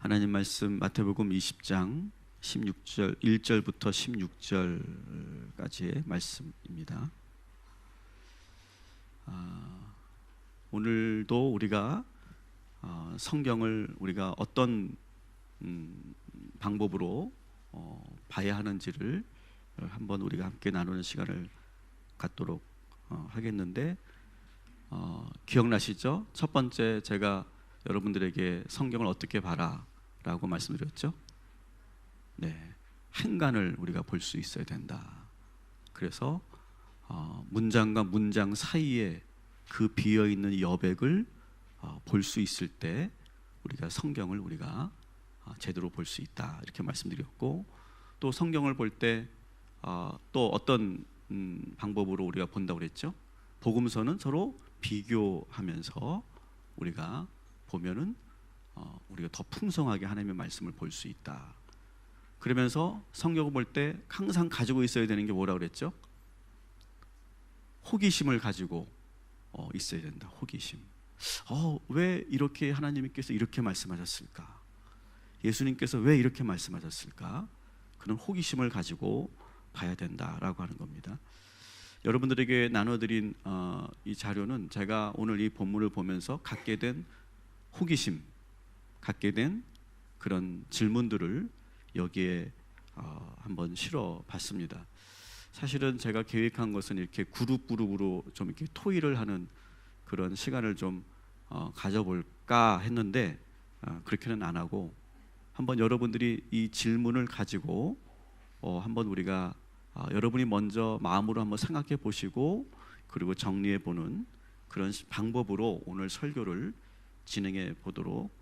하나님 말씀 마태복음 20장 16절 1절부터 16절까지의 말씀입니다. 오늘도 우리가 성경을 우리가 어떤 방법으로 봐야 하는지를 한번 우리가 함께 나누는 시간을 갖도록 하겠는데, 기억나시죠? 첫 번째 제가 여러분들에게 성경을 어떻게 봐라 라고 말씀드렸죠. 네, 행간을 우리가 볼 수 있어야 된다. 그래서 문장과 문장 사이에 그 비어있는 여백을 볼 수 있을 때 우리가 성경을 우리가 제대로 볼 수 있다, 이렇게 말씀드렸고, 또 성경을 볼 때 또 어떤 방법으로 우리가 본다고 그랬죠. 복음서는 서로 비교하면서 우리가 보면은 우리가 더 풍성하게 하나님의 말씀을 볼 수 있다. 그러면서 성경을 볼 때 항상 가지고 있어야 되는 게 뭐라고 그랬죠? 호기심을 가지고 있어야 된다. 호기심. 왜 이렇게 하나님께서 이렇게 말씀하셨을까? 예수님께서 왜 이렇게 말씀하셨을까? 그런 호기심을 가지고 봐야 된다라고 하는 겁니다. 여러분들에게 나눠드린 이 자료는 제가 오늘 이 본문을 보면서 갖게 된 호기심, 갖게 된 그런 질문들을 여기에 한번 실어 봤습니다. 사실은 제가 계획한 것은 이렇게 그룹으로 좀 이렇게 토의를 하는 그런 시간을 좀 가져볼까 했는데, 그렇게는 안 하고 한번 여러분들이 이 질문을 가지고 한번 우리가 여러분이 먼저 마음으로 한번 생각해 보시고 그리고 정리해 보는 그런 방법으로 오늘 설교를 진행해 보도록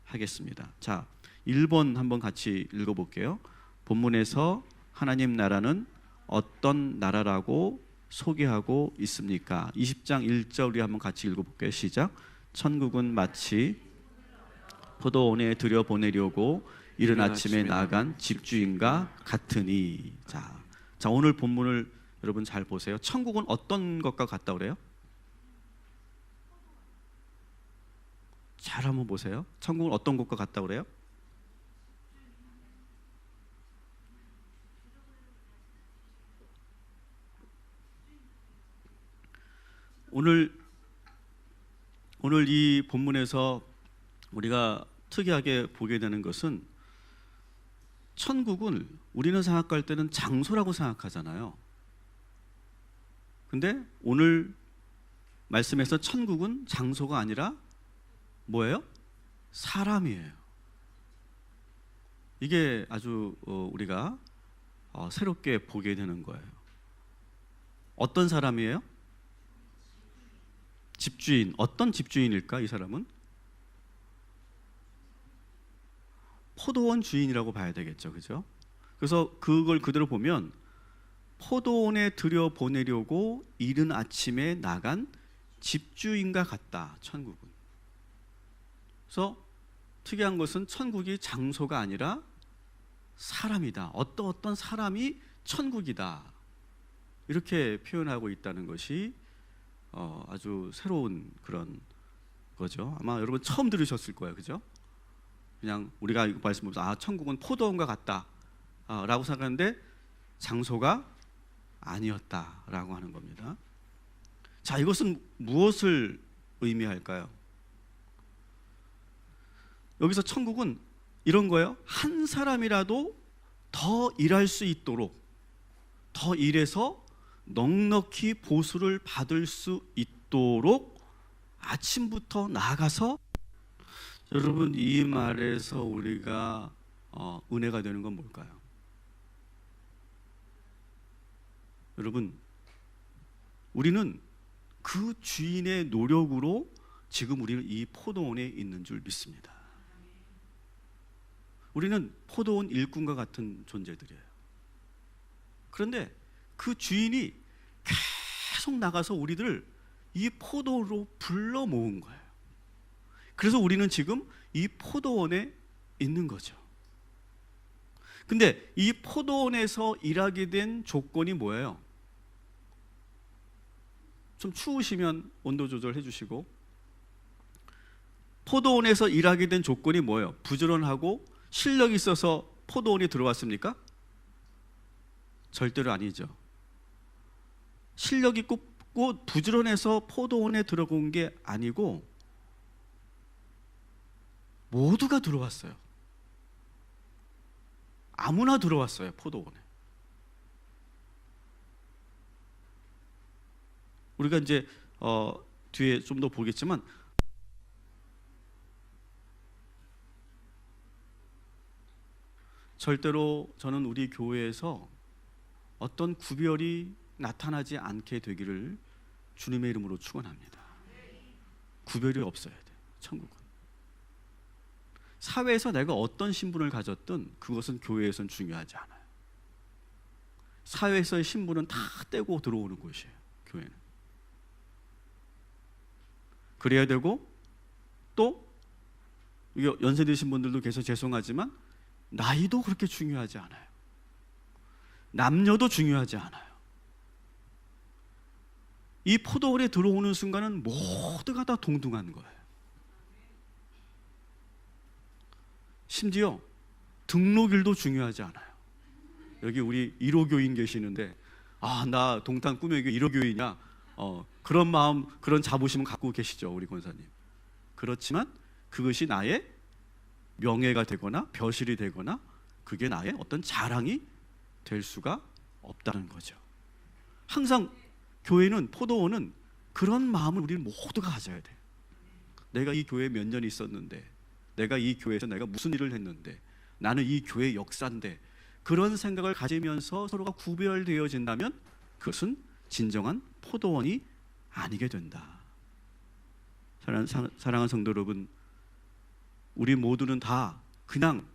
하겠습니다. 자, 1번 한번 같이 읽어볼게요. 본문에서 하나님 나라는 어떤 나라라고 소개하고 있습니까? 20장 1절 우리 한번 같이 읽어볼게요. 시작. 천국은 마치 포도원에 들여보내려고 이른 아침에 나간 집주인과 같으니. 자, 오늘 본문을 여러분 잘 보세요. 천국은 어떤 것과 같다 그래요? 잘 한번 보세요. 천국은 어떤 것과 같다 그래요? 오늘 이 본문에서 우리가 특이하게 보게 되는 것은, 천국은 우리는 생각할 때는 장소라고 생각하잖아요. 근데 오늘 말씀에서 천국은 장소가 아니라 뭐예요? 사람이에요. 이게 아주 우리가 새롭게 보게 되는 거예요. 어떤 사람이에요? 집주인. 어떤 집주인일까? 이 사람은 포도원 주인이라고 봐야 되겠죠, 그죠? 그래서 그걸 그대로 보면 포도원에 들여보내려고 이른 아침에 나간 집주인과 같다, 천국은. 그래서 특이한 것은 천국이 장소가 아니라 사람이다. 어떤 사람이 천국이다, 이렇게 표현하고 있다는 것이 아주 새로운 그런 거죠. 아마 여러분 처음 들으셨을 거예요, 그죠? 그냥 우리가 이거 말씀보면서 천국은 포도원과 같다 라고 생각하는데 장소가 아니었다라고 하는 겁니다. 자, 이것은 무엇을 의미할까요? 여기서 천국은 이런 거예요. 한 사람이라도 더 일할 수 있도록, 더 일해서 넉넉히 보수를 받을 수 있도록 아침부터 나가서, 여러분 이 말에서 우리가 은혜가 되는 건 뭘까요? 여러분, 우리는 그 주인의 노력으로 지금 우리는 이 포도원에 있는 줄 믿습니다. 우리는 포도원 일꾼과 같은 존재들이에요. 그런데 그 주인이 계속 나가서 우리들을 이 포도로 불러 모은 거예요. 그래서 우리는 지금 이 포도원에 있는 거죠. 근데 이 포도원에서 일하게 된 조건이 뭐예요? 좀 추우시면 온도 조절해 주시고, 포도원에서 일하게 된 조건이 뭐예요? 부지런하고 실력이 있어서 포도원에 들어왔습니까? 절대로 아니죠. 실력 있고 부지런해서 포도원에 들어온 게 아니고 모두가 들어왔어요. 아무나 들어왔어요, 포도원에. 우리가 이제 뒤에 좀 더 보겠지만 절대로 저는 우리 교회에서 어떤 구별이 나타나지 않게 되기를 주님의 이름으로 축원합니다. 구별이 없어야 돼, 천국은. 사회에서 내가 어떤 신분을 가졌든 그것은 교회에선 중요하지 않아요. 사회에서의 신분은 다 떼고 들어오는 곳이에요, 교회는. 그래야 되고, 또 연세 드신 분들도 계셔서 죄송하지만 나이도 그렇게 중요하지 않아요. 남녀도 중요하지 않아요. 이 포도원에 들어오는 순간은 모두가 다 동등한 거예요. 심지어 등록일도 중요하지 않아요. 여기 우리 1호교인 계시는데, 나 동탄 꿈의 교회 1호교인이야, 그런 마음, 그런 자부심은 갖고 계시죠, 우리 권사님. 그렇지만 그것이 나의 명예가 되거나 벼슬이 되거나 그게 나의 어떤 자랑이 될 수가 없다는 거죠. 항상 교회는, 포도원은 그런 마음을 우리는 모두가 가져야 돼요. 내가 이 교회에 몇 년 있었는데, 내가 이 교회에서 내가 무슨 일을 했는데, 나는 이 교회의 역사인데, 그런 생각을 가지면서 서로가 구별되어진다면 그것은 진정한 포도원이 아니게 된다. 사랑하는 성도 여러분, 우리 모두는 다 그냥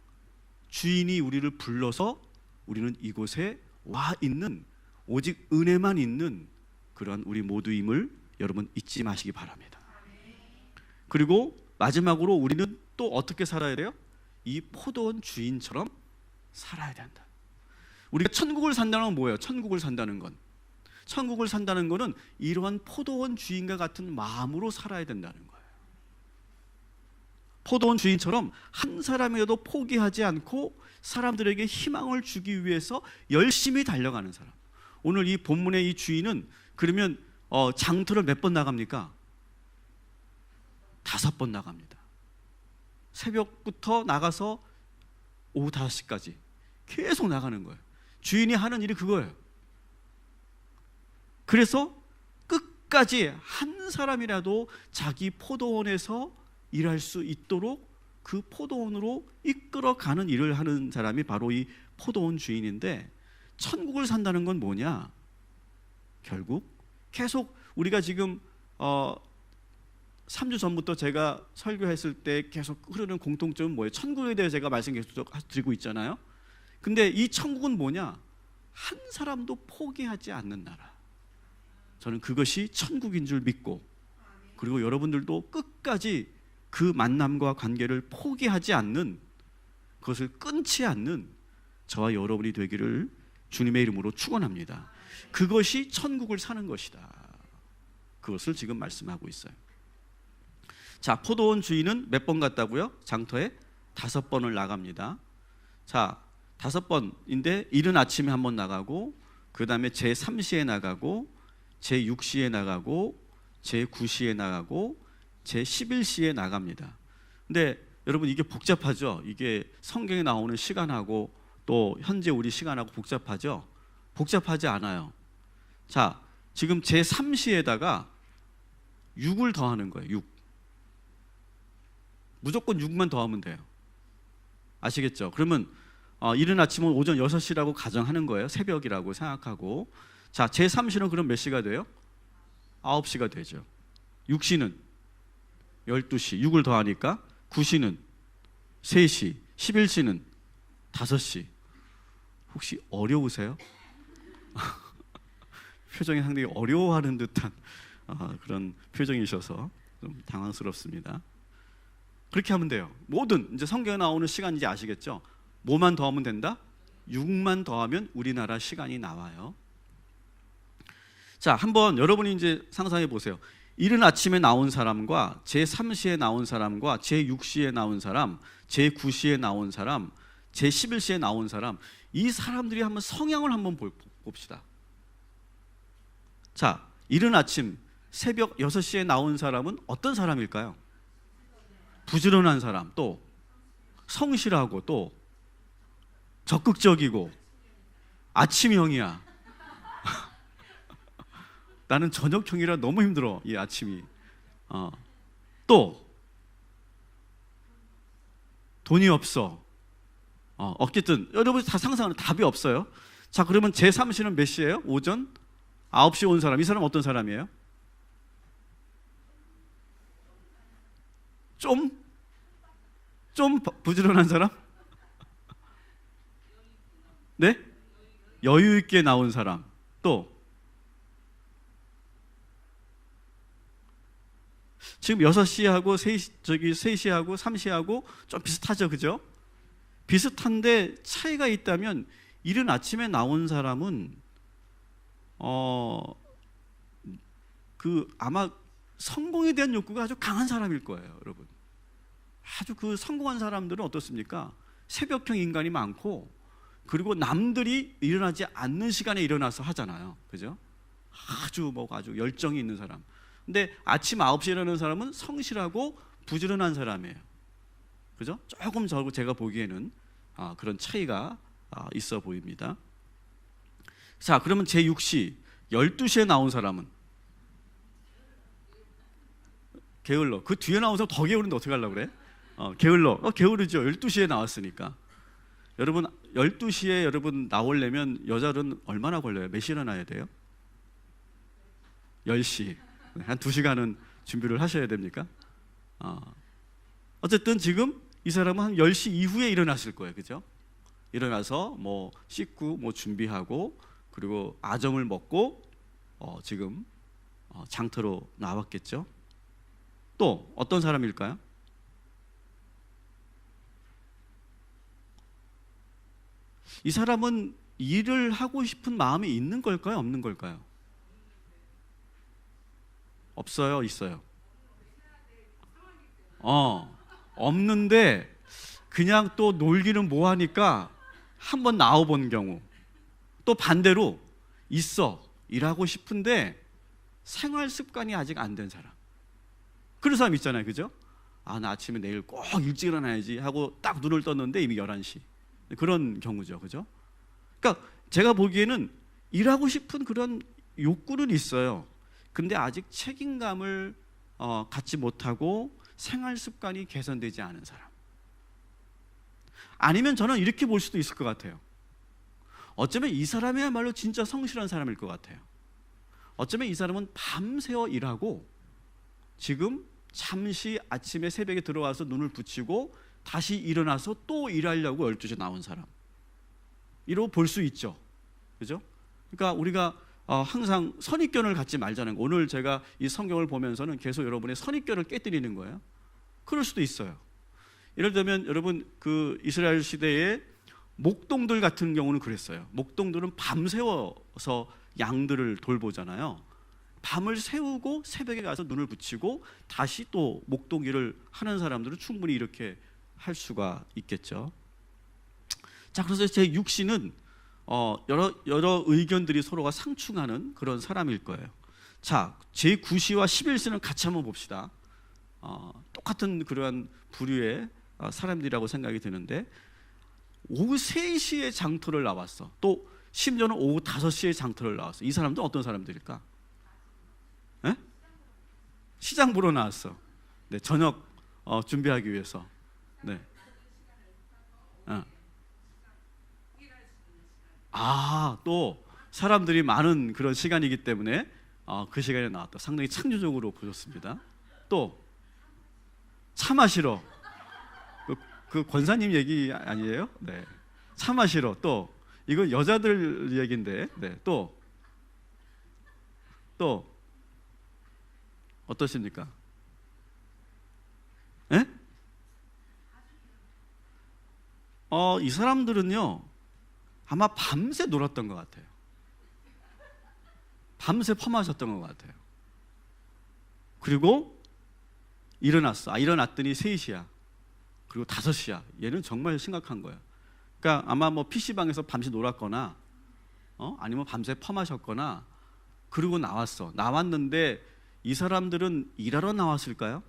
주인이 우리를 불러서 우리는 이곳에 와 있는, 오직 은혜만 있는 그런 우리 모두임을 여러분 잊지 마시기 바랍니다. 그리고 마지막으로 우리는 또 어떻게 살아야 돼요? 이 포도원 주인처럼 살아야 된다. 우리가 천국을 산다는 건 뭐예요? 천국을 산다는 거는 이러한 포도원 주인과 같은 마음으로 살아야 된다는 거예요. 포도원 주인처럼 한 사람이라도 포기하지 않고 사람들에게 희망을 주기 위해서 열심히 달려가는 사람. 오늘 이 본문의 이 주인은 그러면 장터를 몇 번 나갑니까? 5번 나갑니다. 새벽부터 나가서 오후 5시까지 계속 나가는 거예요. 주인이 하는 일이 그거예요. 그래서 끝까지 한 사람이라도 자기 포도원에서 일할 수 있도록 그 포도원으로 이끌어가는 일을 하는 사람이 바로 이 포도원 주인인데, 천국을 산다는 건 뭐냐? 결국 계속 우리가 지금 3주 전부터 제가 설교했을 때 계속 흐르는 공통점은 뭐예요? 천국에 대해 제가 말씀 계속 드리고 있잖아요. 근데 이 천국은 뭐냐? 한 사람도 포기하지 않는 나라. 저는 그것이 천국인 줄 믿고, 그리고 여러분들도 끝까지 그 만남과 관계를 포기하지 않는, 그것을 끊지 않는 저와 여러분이 되기를 주님의 이름으로 축원합니다. 그것이 천국을 사는 것이다. 그것을 지금 말씀하고 있어요. 자, 포도원 주인은 몇 번 갔다고요? 장터에 5번을 나갑니다. 자, 5번인데 이른 아침에 한 번 나가고, 그 다음에 제3시에 나가고, 제6시에 나가고, 제9시에 나가고, 제11시에 나갑니다. 근데 여러분 이게 복잡하죠? 이게 성경에 나오는 시간하고 또 현재 우리 시간하고 복잡하죠? 복잡하지 않아요. 자, 지금 제3시에다가 6을 더하는 거예요. 6. 무조건 6만 더하면 돼요. 아시겠죠? 그러면 이른 아침은 오전 6시라고 가정하는 거예요. 새벽이라고 생각하고. 자, 제3시는 그럼 몇 시가 돼요? 9시가 되죠. 6시는 12시, 6을 더하니까 9시는 3시, 11시는 5시. 혹시 어려우세요? 표정이 상당히 어려워하는 듯한 그런 표정이셔서 좀 당황스럽습니다. 그렇게 하면 돼요. 모든 이제 성경에 나오는 시간 이제 아시겠죠? 뭐만 더하면 된다? 6만 더하면 우리나라 시간이 나와요. 자, 한번 여러분이 이제 상상해 보세요. 이른 아침에 나온 사람과 제3시에 나온 사람과 제6시에 나온 사람, 제9시에 나온 사람, 제11시에 나온 사람, 이 사람들이 한번 성향을 한번 봅시다. 자, 이른 아침 새벽 6시에 나온 사람은 어떤 사람일까요? 부지런한 사람, 또 성실하고, 또 적극적이고 아침형이야. 나는 저녁형이라 너무 힘들어, 이 아침이. 또 돈이 없어. 어쨌든 여러분이 다 상상하는, 답이 없어요. 자, 그러면 제3시는 몇 시예요? 오전 9시에 온 사람, 이 사람 어떤 사람이에요? 좀 부지런한 사람? 네? 여유 있게 나온 사람. 또 지금 6시하고 3시하고 3시하고 좀 비슷하죠, 그죠? 비슷한데 차이가 있다면, 이른 아침에 나온 사람은 아마 성공에 대한 욕구가 아주 강한 사람일 거예요, 여러분. 아주 그 성공한 사람들은 어떻습니까? 새벽형 인간이 많고, 그리고 남들이 일어나지 않는 시간에 일어나서 하잖아요, 그죠? 아주 열정이 있는 사람. 근데 아침 9시에 일어나는 사람은 성실하고 부지런한 사람이에요, 그죠? 조금 제가 보기에는 그런 차이가 있어 보입니다. 자, 그러면 제6시 12시에 나온 사람은 게을러. 그 뒤에 나온 사람 더 게으른데 어떻게 하려고 그래? 게으르죠. 12시에 나왔으니까. 여러분 12시에 여러분 나오려면 여자는 얼마나 걸려요? 몇 시에 일어나야 돼요? 10시. 한 2시간은 준비를 하셔야 됩니까? 어쨌든 지금 이 사람은 한 10시 이후에 일어났을 거예요, 그죠? 일어나서 뭐 씻고 뭐 준비하고, 그리고 아점을 먹고 지금 장터로 나왔겠죠. 또 어떤 사람일까요? 이 사람은 일을 하고 싶은 마음이 있는 걸까요? 없는 걸까요? 없어요? 있어요? 없는데 그냥 또 놀기는 뭐하니까 한번 나와본 경우. 또 반대로 있어, 일하고 싶은데 생활 습관이 아직 안 된 사람. 그런 사람 있잖아요, 그죠? 나 아침에 내일 꼭 일찍 일어나야지 하고 딱 눈을 떴는데 이미 11시. 그런 경우죠, 그죠? 그러니까 제가 보기에는 일하고 싶은 그런 욕구는 있어요. 근데 아직 책임감을 갖지 못하고 생활 습관이 개선되지 않은 사람. 아니면 저는 이렇게 볼 수도 있을 것 같아요. 어쩌면 이 사람이야말로 진짜 성실한 사람일 것 같아요. 어쩌면 이 사람은 밤새워 일하고 지금 잠시 아침에 새벽에 들어와서 눈을 붙이고 다시 일어나서 또 일하려고 12시에 나온 사람, 이러고 볼 수 있죠, 그죠? 그러니까 우리가 항상 선입견을 갖지 말자는 거. 오늘 제가 이 성경을 보면서는 계속 여러분의 선입견을 깨뜨리는 거예요. 그럴 수도 있어요. 예를 들면 여러분 그 이스라엘 시대에 목동들 같은 경우는 그랬어요. 목동들은 밤새워서 양들을 돌보잖아요. 밤을 새우고 새벽에 가서 눈을 붙이고 다시 또 목동 일을 하는 사람들은 충분히 이렇게 할 수가 있겠죠. 자, 그래서 제6시는 여러 의견들이 서로가 상충하는 그런 사람일 거예요. 자, 제9시와 11시는 같이 한번 봅시다. 똑같은 그러한 부류의 사람들이라고 생각이 드는데, 오후 3시에 장터를 나왔어. 또 심지어는 오후 5시에 장터를 나왔어. 이 사람도 어떤 사람들일까? 네? 시장 보러 나왔어. 네, 저녁 준비하기 위해서. 네. 또 사람들이 많은 그런 시간이기 때문에 그 시간에 나왔다. 상당히 창조적으로 보셨습니다. 또 차 마시러, 그 권사님 얘기 아니에요? 네. 차 마시러. 또 이건 여자들 얘기인데, 네. 또 어떠십니까? 네? 이 사람들은요 아마 밤새 놀았던 것 같아요. 밤새 퍼마셨던 것 같아요. 그리고 일어났어. 일어났더니 3시야. 그리고 5시야. 얘는 정말 심각한 거야. 그러니까 아마 뭐 PC방에서 밤새 놀았거나 아니면 밤새 퍼마셨거나 그리고 나왔어. 나왔는데 이 사람들은 일하러 나왔을까요?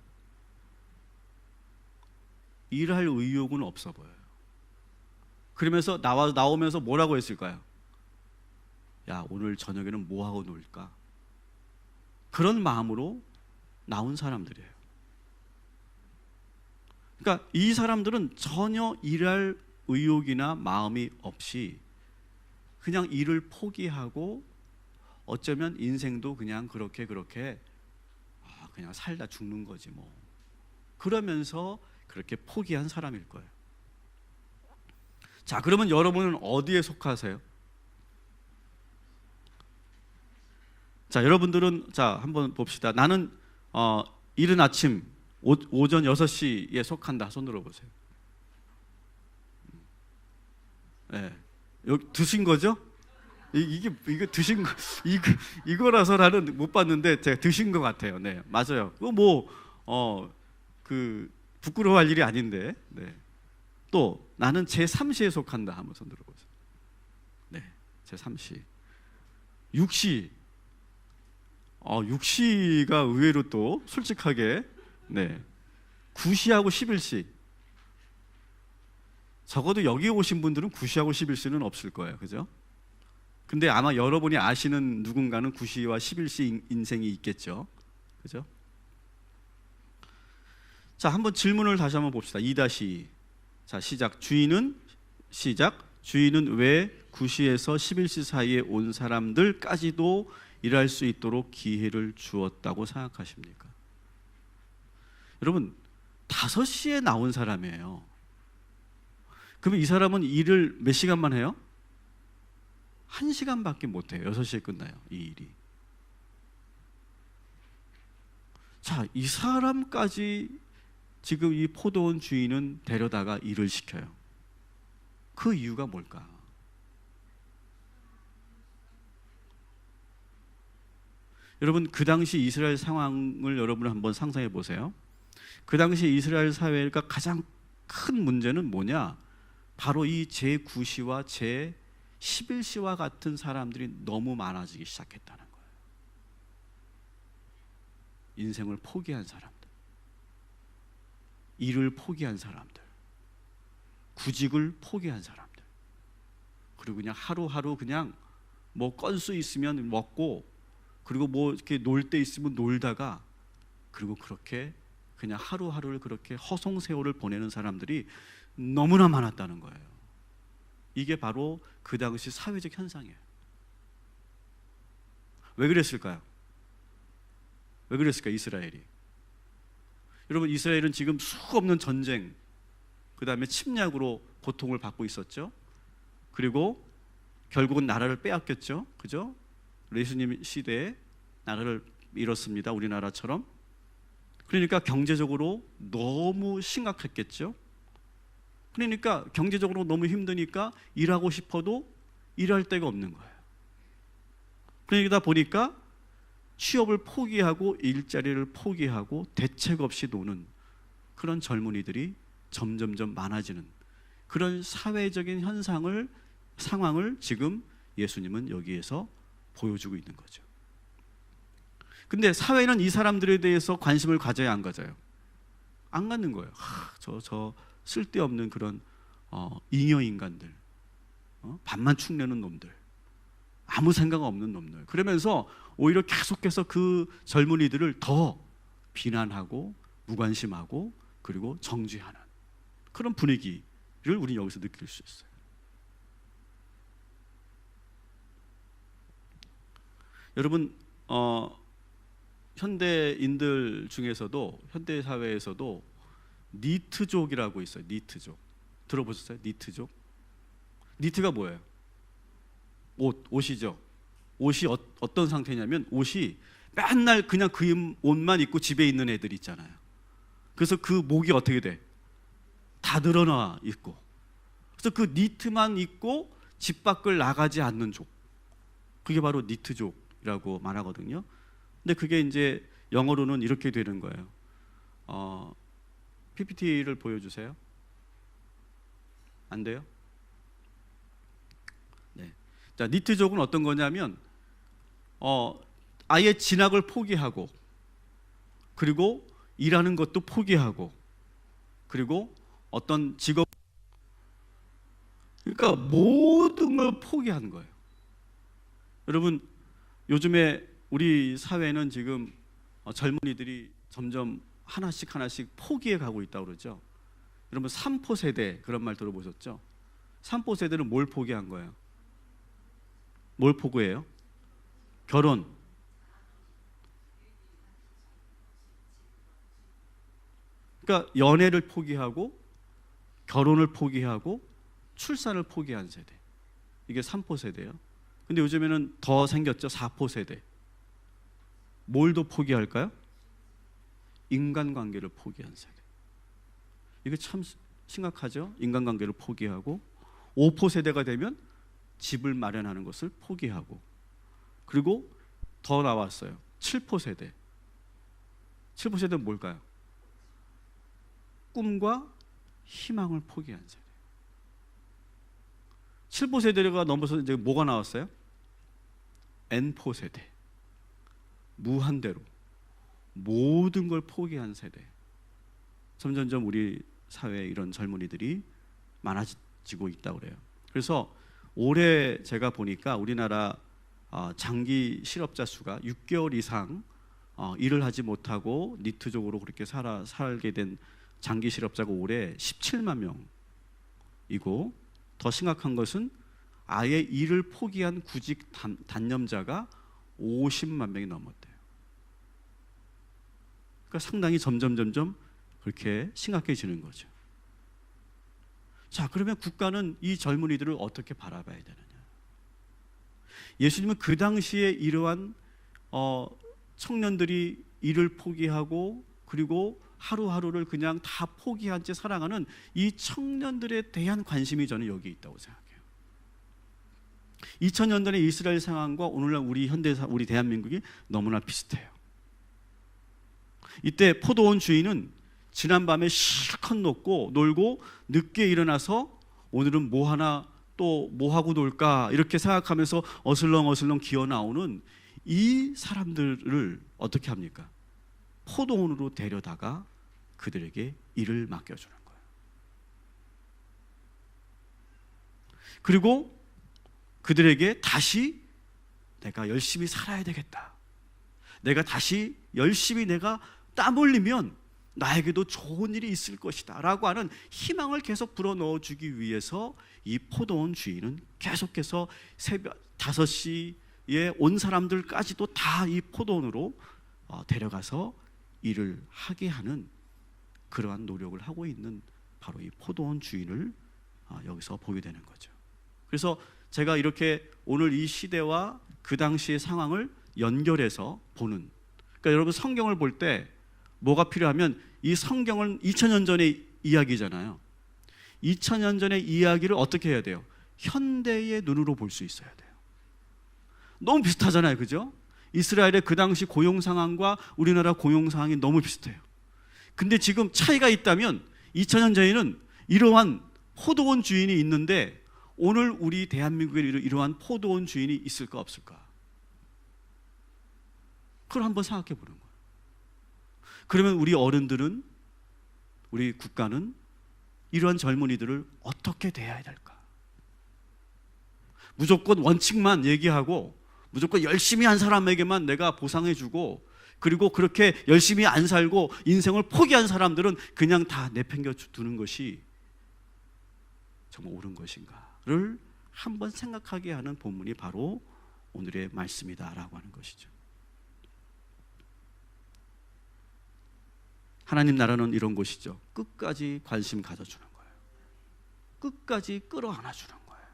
일할 의욕은 없어 보여요. 그러면서 나오면서 뭐라고 했을까요? 야, 오늘 저녁에는 뭐 하고 놀까? 그런 마음으로 나온 사람들이에요. 그러니까 이 사람들은 전혀 일할 의욕이나 마음이 없이 그냥 일을 포기하고 어쩌면 인생도 그냥 그렇게 그냥 살다 죽는 거지 뭐. 그러면서 그렇게 포기한 사람일 거예요. 자, 그러면 여러분은 어디에 속하세요? 자, 여러분들은 자, 한번 봅시다. 나는 이른 아침 오전 6시에 속한다. 손 들어보세요. 네. 여기 드신 거죠? 이게 드신 거 이거라서 나는 못 봤는데 제가 드신 것 같아요. 네, 맞아요. 그 부끄러워할 일이 아닌데. 네. 또 나는 제3시에 속한다. 한번 손 들어보세요. 네, 제3시. 6시. 6시가 의외로 또 솔직하게, 네, 9시하고 11시. 적어도 여기 오신 분들은 9시하고 11시는 없을 거예요. 그죠? 근데 아마 여러분이 아시는 누군가는 9시와 11시 인생이 있겠죠. 그죠? 자, 한번 질문을 다시 한번 봅시다. 2-2. 자, 시작. 주인은 왜 9시에서 11시 사이에 온 사람들까지도 일할 수 있도록 기회를 주었다고 생각하십니까? 여러분, 5시에 나온 사람이에요. 그러면 이 사람은 일을 몇 시간만 해요? 1시간밖에 못 해요. 6시에 끝나요, 이 일이. 자, 이 사람까지 지금 이 포도원 주인은 데려다가 일을 시켜요. 그 이유가 뭘까? 여러분, 그 당시 이스라엘 상황을 여러분 한번 상상해 보세요. 그 당시 이스라엘 사회가 가장 큰 문제는 뭐냐? 바로 이 제9시와 제11시와 같은 사람들이 너무 많아지기 시작했다는 거예요. 인생을 포기한 사람들, 일을 포기한 사람들, 구직을 포기한 사람들, 그리고 그냥 하루하루 그냥 뭐 건수 있으면 먹고, 그리고 뭐 이렇게 놀 때 있으면 놀다가, 그리고 그렇게 그냥 하루하루를 그렇게 허송세월을 보내는 사람들이 너무나 많았다는 거예요. 이게 바로 그 당시 사회적 현상이에요. 왜 그랬을까요? 왜 그랬을까요, 이스라엘이? 여러분, 이스라엘은 지금 수가 없는 전쟁, 그 다음에 침략으로 고통을 받고 있었죠. 그리고 결국은 나라를 빼앗겼죠. 그죠? 예수님 시대에 나라를 잃었습니다. 우리나라처럼. 그러니까 경제적으로 너무 심각했겠죠. 그러니까 경제적으로 너무 힘드니까 일하고 싶어도 일할 데가 없는 거예요. 그러다 보니까 취업을 포기하고 일자리를 포기하고 대책 없이 노는 그런 젊은이들이 점점점 많아지는 그런 사회적인 상황을 지금 예수님은 여기에서 보여주고 있는 거죠. 근데 사회는 이 사람들에 대해서 관심을 가져야 안 가져요? 안 갖는 거예요. 저 쓸데없는 그런 잉여 인간들, 밥만 축내는 놈들, 아무 생각 없는 놈들. 그러면서 오히려 계속해서 그 젊은이들을 더 비난하고 무관심하고 그리고 정죄하는 그런 분위기를 우리 여기서 느낄 수 있어요. 여러분, 현대인들 중에서도, 현대 사회에서도 니트족이라고 있어요. 니트족. 들어보셨어요? 니트족. 니트가 뭐예요? 옷이죠. 옷이 어떤 상태냐면, 옷이 맨날 그냥 그 옷만 입고 집에 있는 애들 있잖아요. 그래서 그 목이 어떻게 돼? 다 늘어나 있고. 그래서 그 니트만 입고 집 밖을 나가지 않는 족. 그게 바로 니트족이라고 말하거든요. 근데 그게 이제 영어로는 이렇게 되는 거예요. PPT를 보여주세요. 안 돼요? 네. 자, 니트족은 어떤 거냐면 아예 진학을 포기하고, 그리고 일하는 것도 포기하고, 그리고 어떤 직업, 그러니까 모든 걸 포기하는 거예요. 여러분, 요즘에 우리 사회는 지금 젊은이들이 점점 하나씩 포기해 가고 있다고 그러죠. 여러분, 3포 세대 그런 말 들어보셨죠? 3포 세대는 뭘 포기한 거예요? 뭘 포기해요? 결혼. 그러니까 연애를 포기하고, 결혼을 포기하고, 출산을 포기한 세대. 이게 3포 세대예요. 근데 요즘에는 더 생겼죠. 4포 세대. 뭘 더 포기할까요? 인간관계를 포기한 세대. 이게 참 심각하죠. 인간관계를 포기하고, 5포 세대가 되면 집을 마련하는 것을 포기하고, 그리고 더 나왔어요. 7포 세대. 7포 세대는 뭘까요? 꿈과 희망을 포기한 세대. 7포 세대가 넘어서 이제 뭐가 나왔어요? N포 세대. 무한대로 모든 걸 포기한 세대. 점점점 우리 사회에 이런 젊은이들이 많아지고 있다고 그래요. 그래서 올해 제가 보니까 우리나라 장기 실업자 수가 6개월 이상 일을 하지 못하고 니트족으로 그렇게 살게 된 장기 실업자가 올해 17만 명이고, 더 심각한 것은 아예 일을 포기한 구직 단념자가 50만 명이 넘었대요. 그러니까 상당히 점점 그렇게 심각해지는 거죠. 자, 그러면 국가는 이 젊은이들을 어떻게 바라봐야 되느냐? 예수님은 그 당시에 이러한 청년들이 일을 포기하고, 그리고 하루하루를 그냥 다 포기한 채 살아가는 이 청년들에 대한 관심이 저는 여기 있다고 생각해요. 2000년 전의 이스라엘 상황과 오늘날 우리 대한민국이 너무나 비슷해요. 이때 포도원 주인은 지난밤에 실컷 놀고 늦게 일어나서 오늘은 뭐 하나 또 뭐 하고 놀까 이렇게 생각하면서 어슬렁어슬렁 기어 나오는 이 사람들을 어떻게 합니까? 포도원으로 데려다가 그들에게 일을 맡겨주는 거예요. 그리고 그들에게 다시 내가 열심히 살아야 되겠다, 내가 다시 열심히 내가 땀 흘리면 나에게도 좋은 일이 있을 것이다 라고 하는 희망을 계속 불어넣어주기 위해서 이 포도원 주인은 계속해서 새벽 5시에 온 사람들까지도 다 이 포도원으로 데려가서 일을 하게 하는 그러한 노력을 하고 있는 바로 이 포도원 주인을 여기서 보게 되는 거죠. 그래서 제가 이렇게 오늘 이 시대와 그 당시의 상황을 연결해서 보는, 그러니까 여러분 성경을 볼 때 뭐가 필요하면, 이 성경은 2000년 전의 이야기잖아요. 2000년 전의 이야기를 어떻게 해야 돼요? 현대의 눈으로 볼 수 있어야 돼요. 너무 비슷하잖아요, 그죠? 이스라엘의 그 당시 고용 상황과 우리나라 고용 상황이 너무 비슷해요. 근데 지금 차이가 있다면 2000년 전에는 이러한 포도원 주인이 있는데 오늘 우리 대한민국에 이러한 포도원 주인이 있을까 없을까? 그걸 한번 생각해 보는 거예요. 그러면 우리 어른들은, 우리 국가는 이러한 젊은이들을 어떻게 대해야 될까? 무조건 원칙만 얘기하고 무조건 열심히 한 사람에게만 내가 보상해주고, 그리고 그렇게 열심히 안 살고 인생을 포기한 사람들은 그냥 다 내팽겨 두는 것이 정말 옳은 것인가를 한번 생각하게 하는 본문이 바로 오늘의 말씀이다라고 하는 것이죠. 하나님 나라는 이런 곳이죠. 끝까지 관심 가져주는 거예요. 끝까지 끌어안아주는 거예요.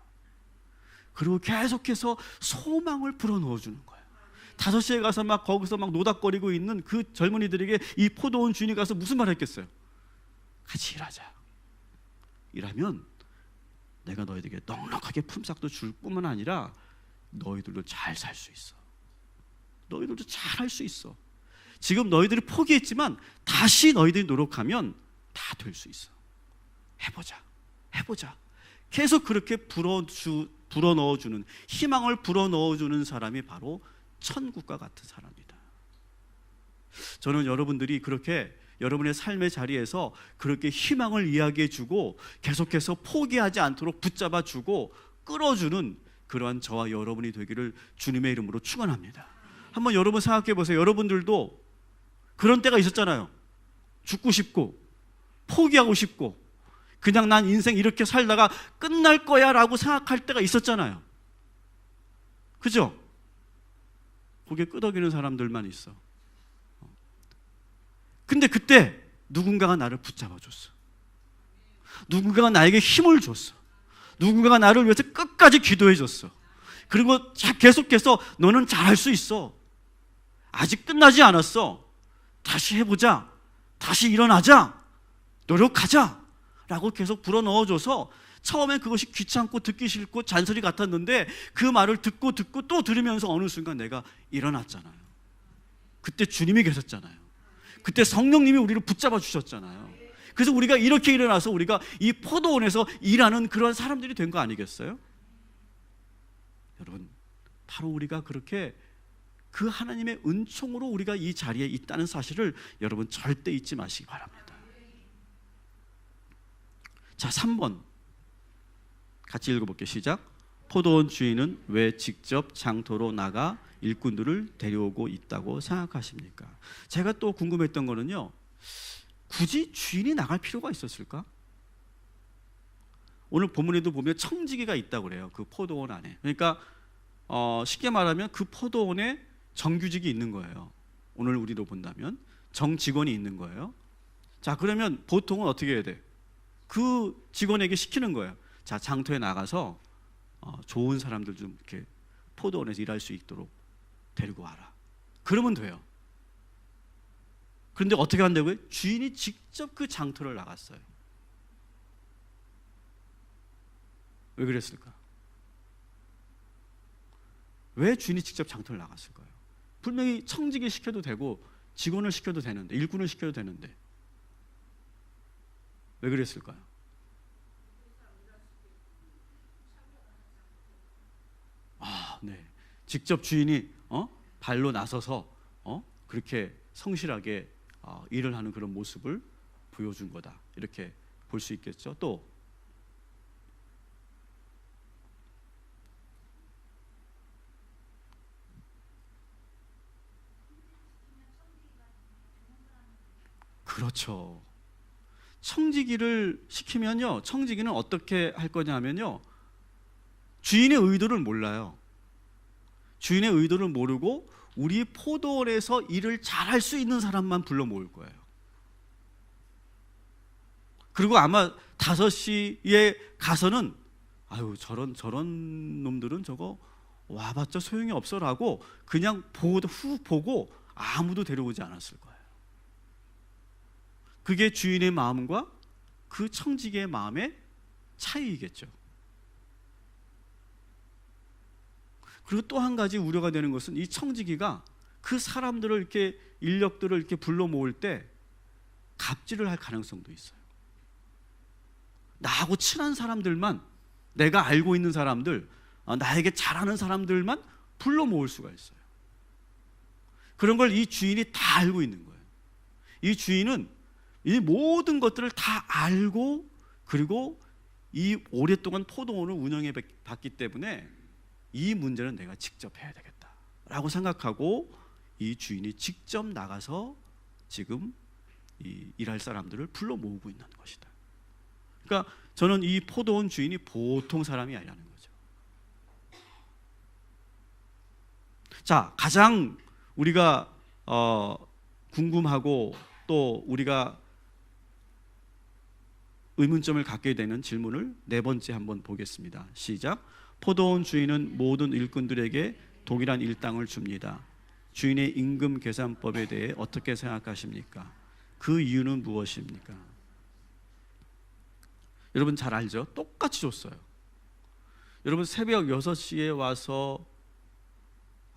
그리고 계속해서 소망을 불어넣어주는 거예요. 5시에 가서 막 거기서 막 노닥거리고 있는 그 젊은이들에게 이 포도원 주인이 가서 무슨 말 했겠어요? 같이 일하자. 일하면 내가 너희들에게 넉넉하게 품삯도 줄 뿐만 아니라 너희들도 잘 살 수 있어. 너희들도 잘 할 수 있어. 지금 너희들이 포기했지만 다시 너희들이 노력하면 다 될 수 있어. 해보자. 계속 그렇게 불어넣어주는, 희망을 불어넣어주는 사람이 바로 천국과 같은 사람이다. 저는 여러분들이 그렇게 여러분의 삶의 자리에서 그렇게 희망을 이야기해주고 계속해서 포기하지 않도록 붙잡아주고 끌어주는 그러한 저와 여러분이 되기를 주님의 이름으로 축원합니다. 한번 여러분 생각해 보세요. 여러분들도 그런 때가 있었잖아요. 죽고 싶고 포기하고 싶고 그냥 난 인생 이렇게 살다가 끝날 거야 라고 생각할 때가 있었잖아요. 그죠? 고개 끄덕이는 사람들만 있어. 근데 그때 누군가가 나를 붙잡아줬어. 누군가가 나에게 힘을 줬어. 누군가가 나를 위해서 끝까지 기도해줬어. 그리고 계속해서 너는 잘할 수 있어. 아직 끝나지 않았어. 다시 해보자. 다시 일어나자. 노력하자. 라고 계속 불어넣어줘서 처음엔 그것이 귀찮고 듣기 싫고 잔소리 같았는데 그 말을 듣고 또 들으면서 어느 순간 내가 일어났잖아요. 그때 주님이 계셨잖아요. 그때 성령님이 우리를 붙잡아 주셨잖아요. 그래서 우리가 이렇게 일어나서 우리가 이 포도원에서 일하는 그런 사람들이 된 거 아니겠어요? 여러분, 바로 우리가 그렇게 그 하나님의 은총으로 우리가 이 자리에 있다는 사실을 여러분 절대 잊지 마시기 바랍니다. 자, 3번 같이 읽어볼게요. 시작. 포도원 주인은 왜 직접 장터로 나가 일꾼들을 데려오고 있다고 생각하십니까? 제가 또 궁금했던 거는요, 굳이 주인이 나갈 필요가 있었을까? 오늘 본문에도 보면 청지기가 있다고 그래요. 그 포도원 안에. 그러니까 쉽게 말하면 그 포도원에 정규직이 있는 거예요. 오늘 우리도 본다면 정직원이 있는 거예요. 자, 그러면 보통은 어떻게 해야 돼? 그 직원에게 시키는 거예요. 자, 장터에 나가서 좋은 사람들 좀 이렇게 포도원에서 일할 수 있도록 데리고 와라. 그러면 돼요. 그런데 어떻게 한다고요? 주인이 직접 그 장터를 나갔어요. 왜 그랬을까? 왜 주인이 직접 장터를 나갔을까요? 분명히 청지기 시켜도 되고 직원을 시켜도 되는데, 일꾼을 시켜도 되는데 왜 그랬을까요? 네. 직접 주인이 발로 나서서 그렇게 성실하게 일을 하는 그런 모습을 보여준 거다. 이렇게 볼 수 있겠죠. 또 그렇죠. 청지기를 시키면요, 청지기는 어떻게 할 거냐면요, 주인의 의도를 몰라요. 주인의 의도를 모르고 우리 포도원에서 일을 잘할 수 있는 사람만 불러 모을 거예요. 그리고 아마 5시에 가서는 아유 저런 놈들은 저거 와봤자 소용이 없어라고 그냥 후 보고 아무도 데려오지 않았을 거예요. 그게 주인의 마음과 그 청지기의 마음의 차이이겠죠. 그리고 또 한 가지 우려가 되는 것은 이 청지기가 그 사람들을 이렇게 인력들을 이렇게 불러 모을 때 갑질을 할 가능성도 있어요. 나하고 친한 사람들만, 내가 알고 있는 사람들, 나에게 잘하는 사람들만 불러 모을 수가 있어요. 그런 걸 이 주인이 다 알고 있는 거예요. 이 주인은 이 모든 것들을 다 알고 그리고 이 오랫동안 포도원을 운영해 봤기 때문에 이 문제는 내가 직접 해야 되겠다라고 생각하고 이 주인이 직접 나가서 지금 이 일할 사람들을 불러 모으고 있는 것이다. 그러니까 저는 이 포도원 주인이 보통 사람이 아니라는 거죠. 자, 가장 우리가 궁금하고 또 우리가 의문점을 갖게 되는 질문을 4번째 한번 보겠습니다. 시작. 포도원 주인은 모든 일꾼들에게 동일한 일당을 줍니다. 주인의 임금 계산법에 대해 어떻게 생각하십니까? 그 이유는 무엇입니까? 여러분 잘 알죠? 똑같이 줬어요. 여러분 새벽 6시에 와서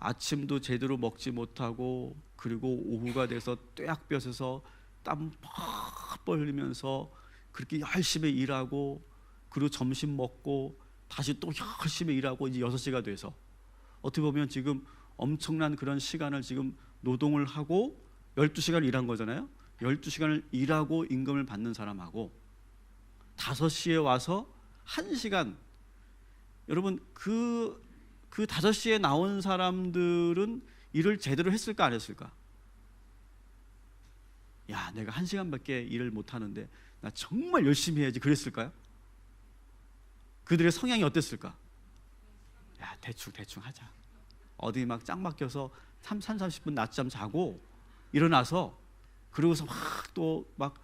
아침도 제대로 먹지 못하고 그리고 오후가 돼서 떼약볕에서 땀 펄펄 흘리면서 그렇게 열심히 일하고 그리고 점심 먹고 다시 또 열심히 일하고 이제 6시가 돼서 어떻게 보면 지금 엄청난 그런 시간을 지금 노동을 하고 12시간 일한 거잖아요. 12시간을 일하고 임금을 받는 사람하고 5시에 와서 1시간, 여러분 그 5시에 나온 사람들은 일을 제대로 했을까 안 했을까? 야, 내가 1시간밖에 일을 못 하는데 나 정말 열심히 해야지 그랬을까요? 그들의 성향이 어땠을까? 야, 대충 하자. 어디 막 짱 막혀서 30분 낮잠 자고 일어나서 그러고서 막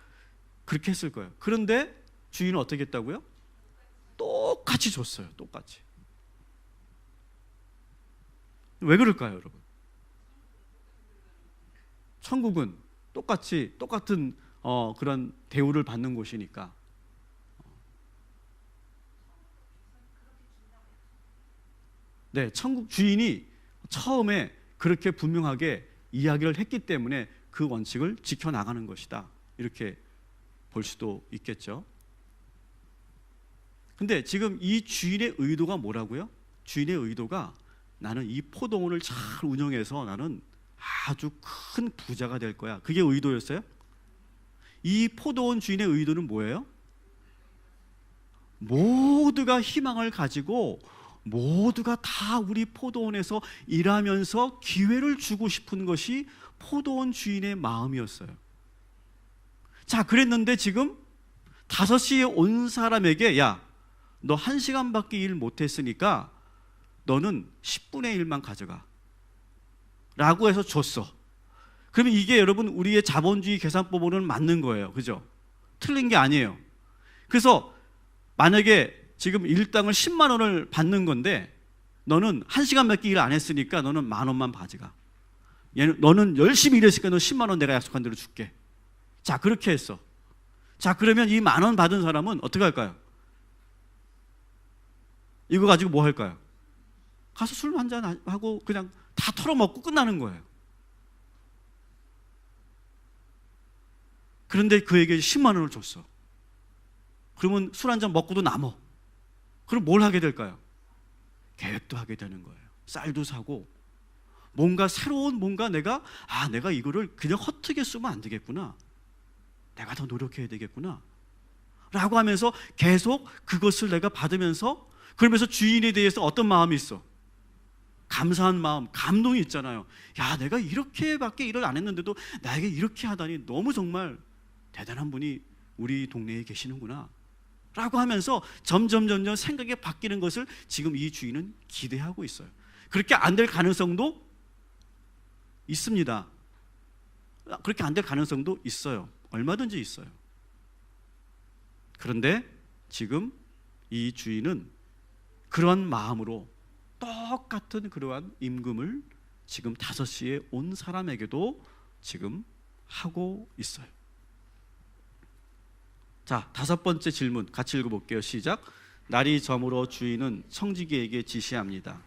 그렇게 했을 거예요. 그런데 주인은 어떻게 했다고요? 똑같이 줬어요. 똑같이. 왜 그럴까요, 여러분? 천국은 똑같은 그런 대우를 받는 곳이니까. 네, 천국 주인이 처음에 그렇게 분명하게 이야기를 했기 때문에 그 원칙을 지켜나가는 것이다, 이렇게 볼 수도 있겠죠. 근데 지금 이 주인의 의도가 뭐라고요? 주인의 의도가 나는 이 포도원을 잘 운영해서 나는 아주 큰 부자가 될 거야, 그게 의도였어요? 이 포도원 주인의 의도는 뭐예요? 모두가 희망을 가지고 모두가 다 우리 포도원에서 일하면서 기회를 주고 싶은 것이 포도원 주인의 마음이었어요. 자, 그랬는데 지금 5시에 온 사람에게 야, 너 1시간밖에 일 못했으니까 너는 10분의 1만 가져가 라고 해서 줬어. 그러면 이게 여러분 우리의 자본주의 계산법으로는 맞는 거예요, 그죠? 틀린 게 아니에요. 그래서 만약에 지금 일당을 10만 원을 받는 건데 너는 1시간밖에 일 안 했으니까 너는 10,000원만 가져가. 너는 열심히 일했으니까 너 10만 원 내가 약속한 대로 줄게. 자, 그렇게 했어. 자, 그러면 이 10,000원 받은 사람은 어떻게 할까요? 이거 가지고 뭐 할까요? 가서 술 한잔 하고 그냥 다 털어먹고 끝나는 거예요. 그런데 그에게 10만 원을 줬어. 그러면 술 한잔 먹고도 남어. 그럼 뭘 하게 될까요? 계획도 하게 되는 거예요. 쌀도 사고 뭔가 새로운 내가 이거를 그냥 헛되게 쓰면 안 되겠구나, 내가 더 노력해야 되겠구나 라고 하면서 계속 그것을 내가 받으면서, 그러면서 주인에 대해서 어떤 마음이 있어? 감사한 마음, 감동이 있잖아요. 야, 내가 이렇게밖에 일을 안 했는데도 나에게 이렇게 하다니 너무 정말 대단한 분이 우리 동네에 계시는구나 라고 하면서 점점 생각이 바뀌는 것을 지금 이 주인은 기대하고 있어요. 그렇게 안 될 가능성도 있습니다. 그렇게 안 될 가능성도 있어요. 얼마든지 있어요. 그런데 지금 이 주인은 그러한 마음으로 똑같은 그러한 임금을 지금 5시에 온 사람에게도 지금 하고 있어요. 자, 5번째 질문 같이 읽어볼게요. 시작. 날이 저물어 주인은 청지기에게 지시합니다.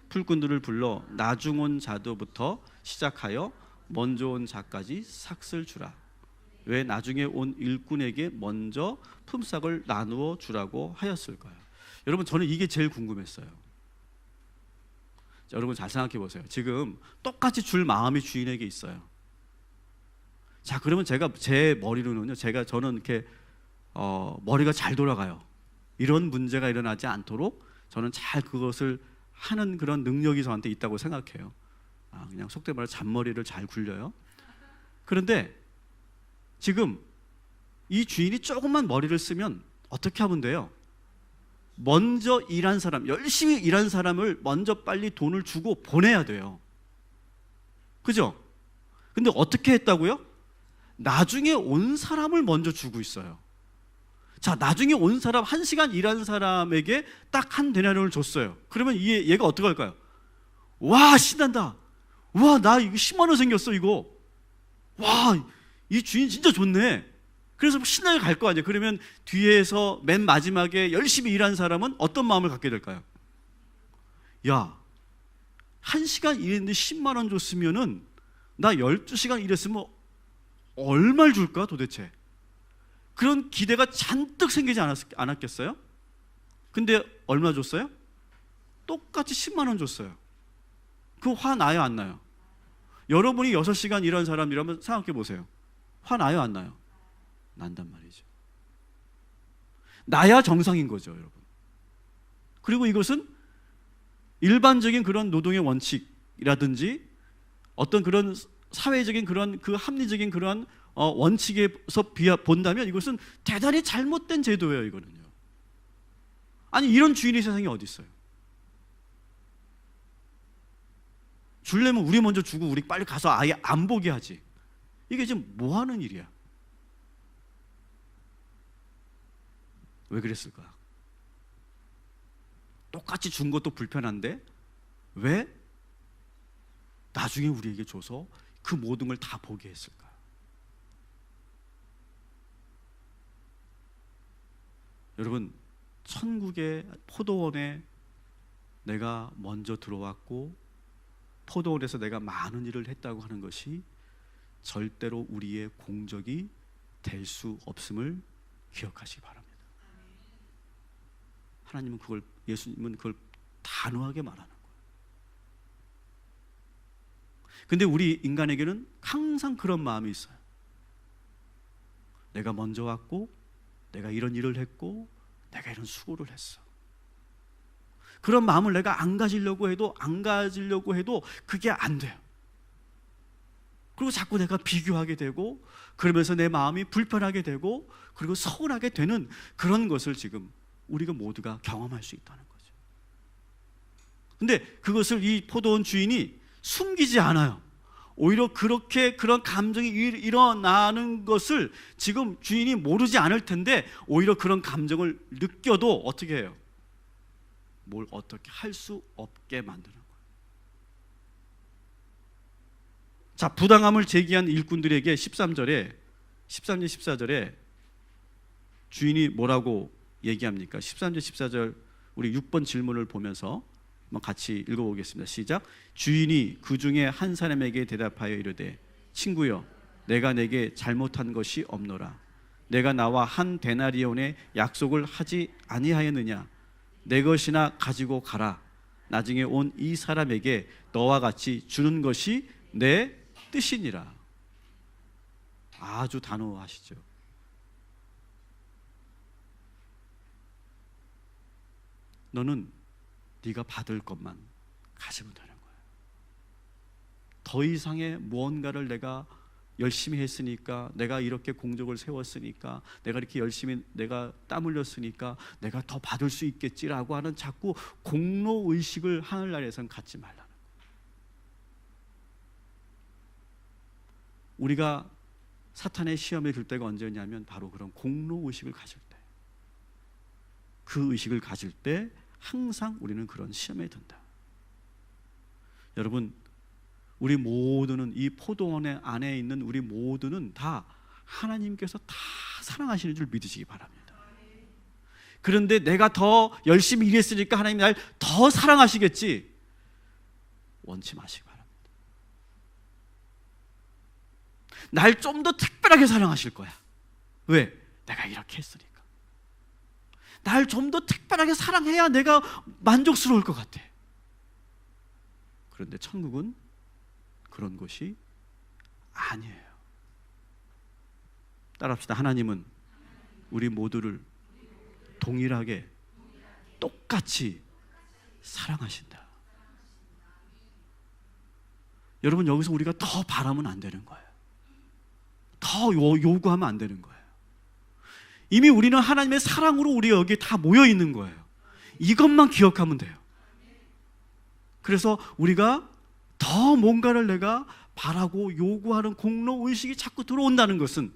풀꾼들을 불러 나중 온 자도부터 시작하여 먼저 온 자까지 삭을 주라. 왜 나중에 온 일꾼에게 먼저 품삯을 나누어 주라고 하였을까요? 여러분, 저는 이게 제일 궁금했어요. 자, 여러분 잘 생각해 보세요. 지금 똑같이 줄 마음이 주인에게 있어요. 자, 그러면 제 머리로는요, 저는 이렇게 머리가 잘 돌아가요. 이런 문제가 일어나지 않도록 저는 잘 그것을 하는 그런 능력이 저한테 있다고 생각해요. 그냥 속된 말로 잔머리를 잘 굴려요. 그런데 지금 이 주인이 조금만 머리를 쓰면 어떻게 하면 돼요? 먼저 일한 사람, 열심히 일한 사람을 먼저 빨리 돈을 주고 보내야 돼요. 그죠? 근데 어떻게 했다고요? 나중에 온 사람을 먼저 주고 있어요. 자, 나중에 온 사람, 1시간 일한 사람에게 딱 한 데나리온을 줬어요. 그러면 얘가 어떻게 할까요? 와, 신난다. 와, 나 이거 10만 원 생겼어, 이거. 와, 이 주인 진짜 좋네. 그래서 신나게 갈 거 아니에요. 그러면 뒤에서 맨 마지막에 열심히 일한 사람은 어떤 마음을 갖게 될까요? 야, 1시간 일했는데 10만 원 줬으면은 나 12시간 일했으면 얼마를 줄까 도대체? 그런 기대가 잔뜩 생기지 않았겠어요? 근데 얼마 줬어요? 똑같이 10만 원 줬어요. 그거 화 나요 안 나요? 여러분이 6시간 일한 사람이라면 생각해 보세요. 화 나요 안 나요? 난단 말이죠. 나야 정상인 거죠, 여러분. 그리고 이것은 일반적인 그런 노동의 원칙이라든지 어떤 그런 사회적인 그런 그 합리적인 그런 원칙에서 본다면 이것은 대단히 잘못된 제도예요, 이거는요. 아니, 이런 주인이 세상에 어디 있어요? 주려면 우리 먼저 주고 우리 빨리 가서 아예 안 보게 하지. 이게 지금 뭐 하는 일이야? 왜 그랬을까? 똑같이 준 것도 불편한데 왜 나중에 우리에게 줘서 그 모든 걸 다 보게 했을까? 여러분, 천국의 포도원에 내가 먼저 들어왔고 포도원에서 내가 많은 일을 했다고 하는 것이 절대로 우리의 공적이 될 수 없음을 기억하시기 바랍니다. 하나님은 그걸, 예수님은 그걸 단호하게 말하는 거예요. 근데 우리 인간에게는 항상 그런 마음이 있어요. 내가 먼저 왔고 내가 이런 일을 했고 내가 이런 수고를 했어. 그런 마음을 내가 안 가지려고 해도 그게 안 돼요. 그리고 자꾸 내가 비교하게 되고 그러면서 내 마음이 불편하게 되고 그리고 서운하게 되는 그런 것을 지금 우리가 모두가 경험할 수 있다는 거죠. 근데 그것을 이 포도원 주인이 숨기지 않아요. 오히려 그렇게 그런 감정이 일어나는 것을 지금 주인이 모르지 않을 텐데 오히려 그런 감정을 느껴도 어떻게 해요? 뭘 어떻게 할 수 없게 만드는 거예요. 자, 부당함을 제기한 일꾼들에게 13절 14절에 주인이 뭐라고 얘기합니까? 13절 14절 우리 6번 질문을 보면서 한번 같이 읽어보겠습니다. 시작. 주인이 그 중에 한 사람에게 대답하여 이르되 친구여 내가 내게 잘못한 것이 없노라. 내가 나와 한 데나리온의 약속을 하지 아니하였느냐. 내 것이나 가지고 가라. 나중에 온 이 사람에게 너와 같이 주는 것이 내 뜻이니라. 아주 단호하시죠. 너는 네가 받을 것만 가지면 되는 거예요. 더 이상의 무언가를 내가 열심히 했으니까, 내가 이렇게 공적을 세웠으니까, 내가 이렇게 열심히 내가 땀 흘렸으니까 내가 더 받을 수 있겠지라고 하는 자꾸 공로의식을 하늘나라에서는 갖지 말라는 거예요. 우리가 사탄의 시험에 들 때가 언제냐면 바로 그런 공로의식을 가질 때, 그 의식을 가질 때 항상 우리는 그런 시험에 든다. 여러분, 우리 모두는 이 포도원 안에 있는 우리 모두는 다 하나님께서 다 사랑하시는 줄 믿으시기 바랍니다. 그런데 내가 더 열심히 일했으니까 하나님이 날 더 사랑하시겠지 원치 마시기 바랍니다. 날 좀 더 특별하게 사랑하실 거야. 왜? 내가 이렇게 했으니까. 날 좀 더 특별하게 사랑해야 내가 만족스러울 것 같아. 그런데 천국은 그런 것이 아니에요. 따라합시다. 하나님은 우리 모두를 동일하게 똑같이 사랑하신다. 여러분, 여기서 우리가 더 바라면 안 되는 거예요. 더 요구하면 안 되는 거예요. 이미 우리는 하나님의 사랑으로 우리 여기 다 모여 있는 거예요. 이것만 기억하면 돼요. 그래서 우리가 더 뭔가를 내가 바라고 요구하는 공로의식이 자꾸 들어온다는 것은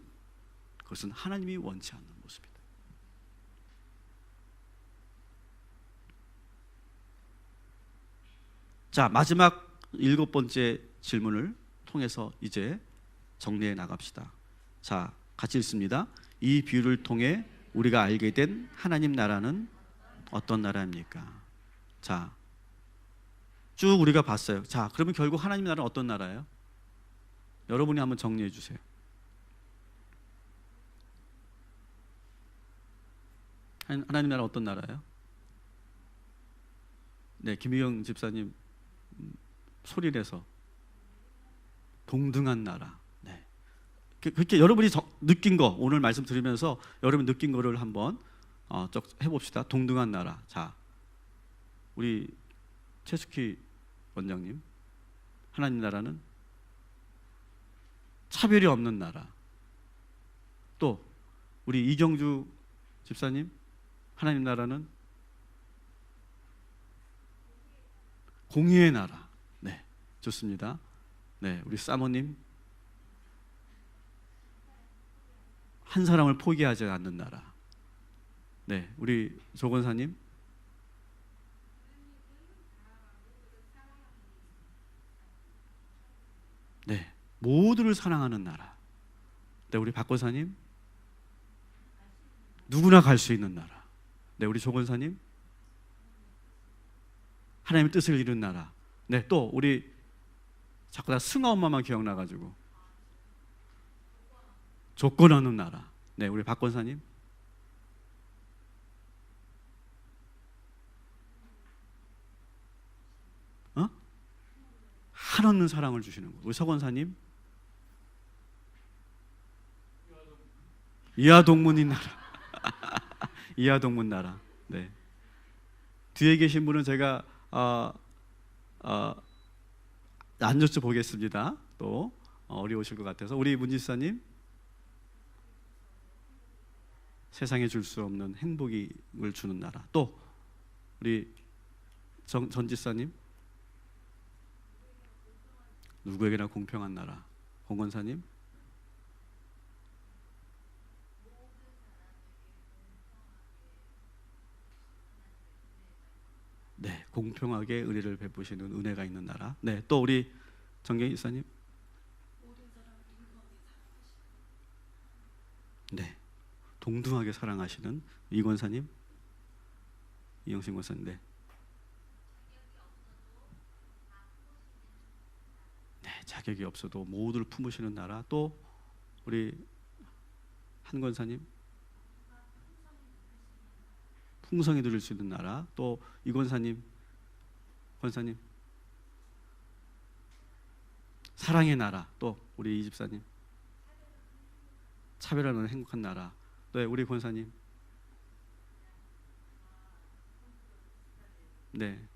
그것은 하나님이 원치 않는 모습이다. 자, 마지막 7번째 질문을 통해서 이제 정리해 나갑시다. 자, 같이 읽습니다. 이 비유를 통해 우리가 알게 된 하나님 나라는 어떤 나라입니까? 자, 쭉 우리가 봤어요. 자, 그러면 결국 하나님 나라는 어떤 나라예요? 여러분이 한번 정리해 주세요. 하나님 나라 어떤 나라예요? 네, 김희영 집사님 소리 내서 동등한 나라. 네. 그렇게 여러분이 느낀 거 오늘 말씀 들으면서 여러분 느낀 거를 한번 해봅시다. 동등한 나라. 자, 우리 최숙희 원장님, 하나님 나라는 차별이 없는 나라. 또 우리 이경주 집사님, 하나님 나라는 공의의 나라. 네, 좋습니다. 네, 우리 사모님, 한 사람을 포기하지 않는 나라. 네, 우리 조건사님, 네, 모두를 사랑하는 나라. 네, 우리 박권사님, 누구나 갈 수 있는 나라. 네, 우리 조건사님, 하나님의 뜻을 이룬 나라. 네, 또 우리 자꾸 다 승아 엄마만 기억나가지고 조건 없는 나라. 네, 우리 박권사님, 한없는 사랑을 주시는 거. 우리 서건사님, 이하동문인 나라. 이하동문 나라. 네. 뒤에 계신 분은 제가 안 여쭤보겠습니다. 또 어려우실 것 같아서 우리 문지사님, 세상에 줄 수 없는 행복을 주는 나라. 또 우리 전지사님, 누구에게나 공평한 나라. 공건사님, 네, 공평하게 은혜를 베푸시는 은혜가 있는 나라. 네, 또 우리 정경희 이사님, 네, 동등하게 사랑하시는 이권사님, 이영신 권사님, 네, 네, 자격이 없어도 모두를 품으시는 나라. 또 우리 한 권사님, 풍성히 누릴 수 있는 나라. 또 이권사님, 권사님, 사랑의 나라. 또 우리 이집사님, 차별하는 행복한 나라. 네, 우리 권사님, 네,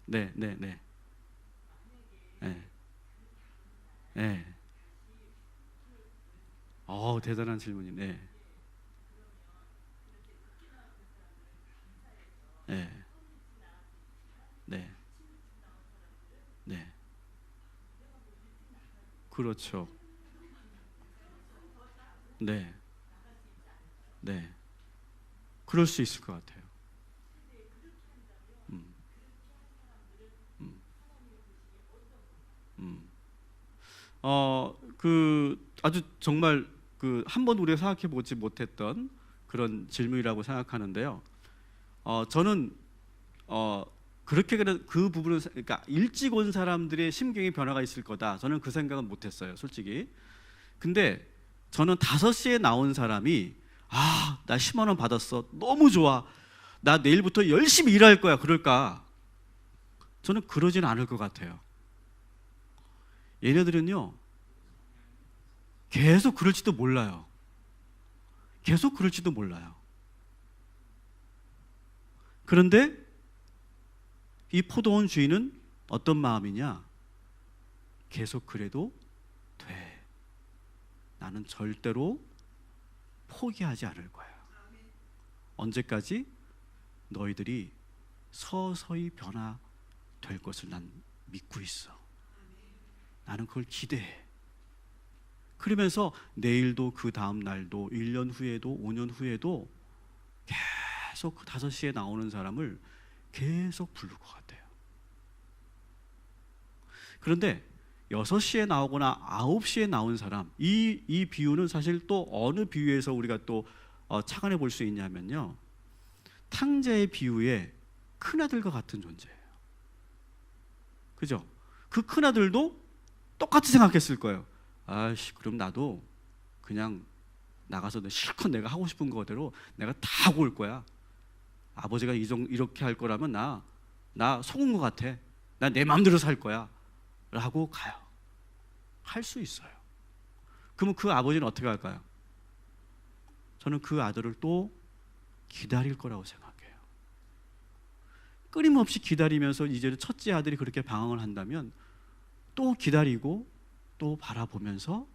네, 네, 네, 네, 네. 대단한 질문이네. 네, 네, 네, 그렇죠. 네, 네, 그럴 수 있을 것 같아요. 음, 음, 음. 아주 정말 한 번 우리가 생각해 보지 못했던 그런 질문이라고 생각하는데요. 저는 그렇게 그 부분은, 그러니까 일찍 온 사람들의 심경의 변화가 있을 거다. 저는 그 생각은 못했어요, 솔직히. 근데 저는 5시에 나온 사람이 나 10만 원 받았어, 너무 좋아, 나 내일부터 열심히 일할 거야, 그럴까? 저는 그러지는 않을 것 같아요. 얘네들은요, 계속 그럴지도 몰라요. 계속 그럴지도 몰라요. 그런데 이 포도원 주인은 어떤 마음이냐? 계속 그래도 돼. 나는 절대로 포기하지 않을 거야. 언제까지? 너희들이 서서히 변화될 것을 난 믿고 있어. 나는 그걸 기대해. 그러면서 내일도, 그 다음 날도, 1년 후에도, 5년 후에도 계속 그 5시에 나오는 사람을 계속 부를 것 같아요. 그런데 6시에 나오거나 9시에 나온 사람, 이 비유는 사실 또 어느 비유에서 우리가 또 착안해 볼 수 있냐면요, 탕자의 비유의 큰아들과 같은 존재예요. 그죠? 그 큰아들도 똑같이 생각했을 거예요. 아이씨, 그럼 나도 그냥 나가서 실컷 내가 하고 싶은 거대로 내가 다 하고 올 거야. 아버지가 이렇게 할 거라면 나 속은 것 같아. 나 내 마음대로 살 거야 라고 가요. 할 수 있어요. 그러면 그 아버지는 어떻게 할까요? 저는 그 아들을 또 기다릴 거라고 생각해요. 끊임없이 기다리면서 이제 첫째 아들이 그렇게 방황을 한다면 또 기다리고 또 바라보면서,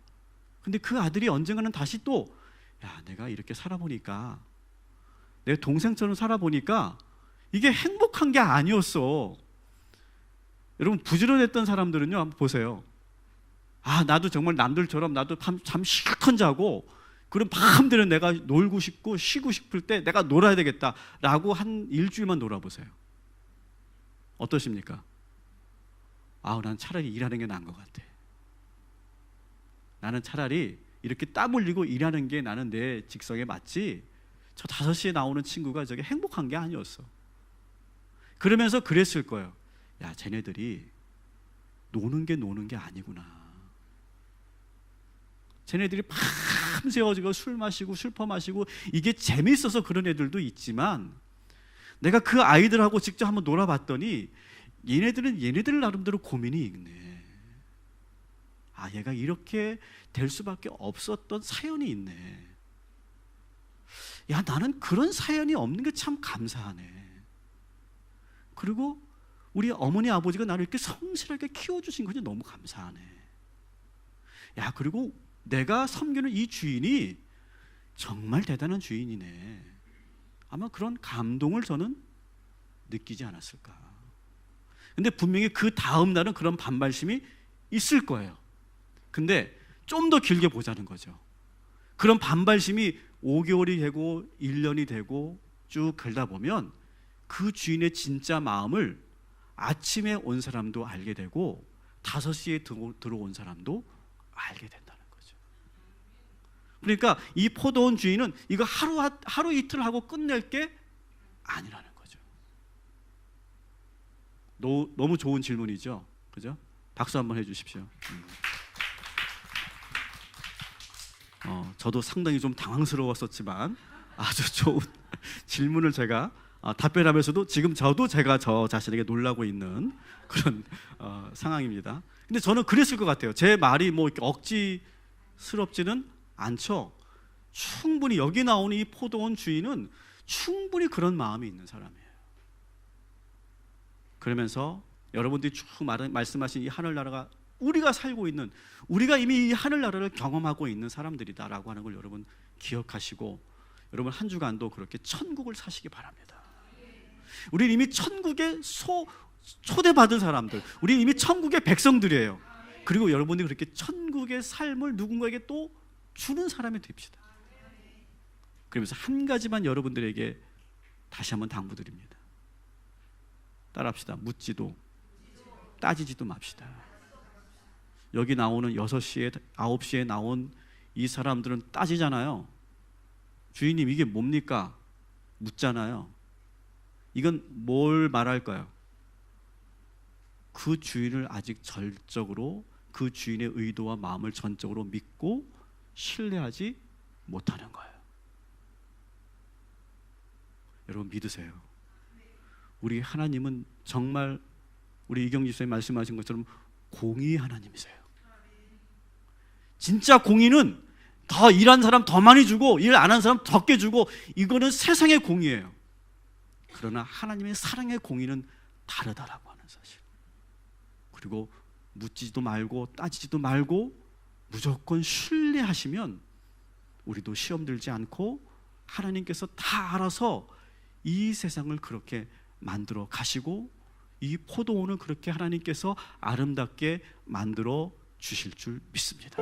근데 그 아들이 언젠가는 다시 또 내가 이렇게 살아보니까, 내 동생처럼 살아보니까 이게 행복한 게 아니었어. 여러분, 부지런했던 사람들은요, 한번 보세요. 나도 정말 남들처럼 나도 잠 실컷 자고, 그럼 밤새는 내가 놀고 싶고 쉬고 싶을 때 내가 놀아야 되겠다라고 한 일주일만 놀아보세요. 어떠십니까? 난 차라리 일하는 게 나은 것 같아. 나는 차라리 이렇게 땀 흘리고 일하는 게 나는 내 직성에 맞지, 저 5시에 나오는 친구가 저게 행복한 게 아니었어. 그러면서 그랬을 거예요. 쟤네들이 노는 게 아니구나. 쟤네들이 밤새워지고 술 마시고 술퍼 마시고 이게 재밌어서 그런 애들도 있지만, 내가 그 아이들하고 직접 한번 놀아봤더니 얘네들은 얘네들 나름대로 고민이 있네. 얘가 이렇게 될 수밖에 없었던 사연이 있네. 나는 그런 사연이 없는 게 참 감사하네. 그리고 우리 어머니 아버지가 나를 이렇게 성실하게 키워주신 것이 너무 감사하네. 그리고 내가 섬기는 이 주인이 정말 대단한 주인이네. 아마 그런 감동을 저는 느끼지 않았을까. 근데 분명히 그 다음 날은 그런 반발심이 있을 거예요. 근데 좀 더 길게 보자는 거죠. 그런 반발심이 5개월이 되고 1년이 되고 쭉 걸다 보면 그 주인의 진짜 마음을 아침에 온 사람도 알게 되고 5시에 들어온 사람도 알게 된다는 거죠. 그러니까 이 포도원 주인은 이거 하루 이틀 하고 끝낼 게 아니라는 거죠. 너무 좋은 질문이죠, 그죠? 박수 한번 해주십시오. 저도 상당히 좀 당황스러웠었지만 아주 좋은 질문을 제가 답변하면서도 지금 제가 저 자신에게 놀라고 있는 그런 상황입니다. 근데 저는 그랬을 것 같아요. 제 말이 뭐 이렇게 억지스럽지는 않죠. 충분히 여기 나오는 이 포도원 주인은 충분히 그런 마음이 있는 사람이에요. 그러면서 여러분들이 쭉 말씀하신 이 하늘나라가 우리가 살고 있는, 우리가 이미 이 하늘나라를 경험하고 있는 사람들이다라고 하는 걸 여러분 기억하시고, 여러분 한 주간도 그렇게 천국을 사시기 바랍니다. 우리는 이미 천국에 초대받은 사람들, 우리는 이미 천국의 백성들이에요. 그리고 여러분들이 그렇게 천국의 삶을 누군가에게 또 주는 사람이 됩시다. 그러면서 한 가지만 여러분들에게 다시 한번 당부드립니다. 따라합시다. 묻지도 따지지도 맙시다. 여기 나오는 6시에 9시에 나온 이 사람들은 따지잖아요. 주인님 이게 뭡니까? 묻잖아요. 이건 뭘 말할까요? 그 주인을 아직 절적으로, 그 주인의 의도와 마음을 전적으로 믿고 신뢰하지 못하는 거예요. 여러분 믿으세요. 우리 하나님은 정말 우리 이경지 선생님 말씀하신 것처럼 공의의 하나님이세요. 진짜 공의는 더 일한 사람 더 많이 주고 일 안 한 사람 적게 주고, 이거는 세상의 공의예요. 그러나 하나님의 사랑의 공의는 다르다라고 하는 사실. 그리고 묻지도 말고 따지지도 말고 무조건 신뢰하시면 우리도 시험 들지 않고 하나님께서 다 알아서 이 세상을 그렇게 만들어 가시고, 이 포도원을 그렇게 하나님께서 아름답게 만들어 주실 줄 믿습니다.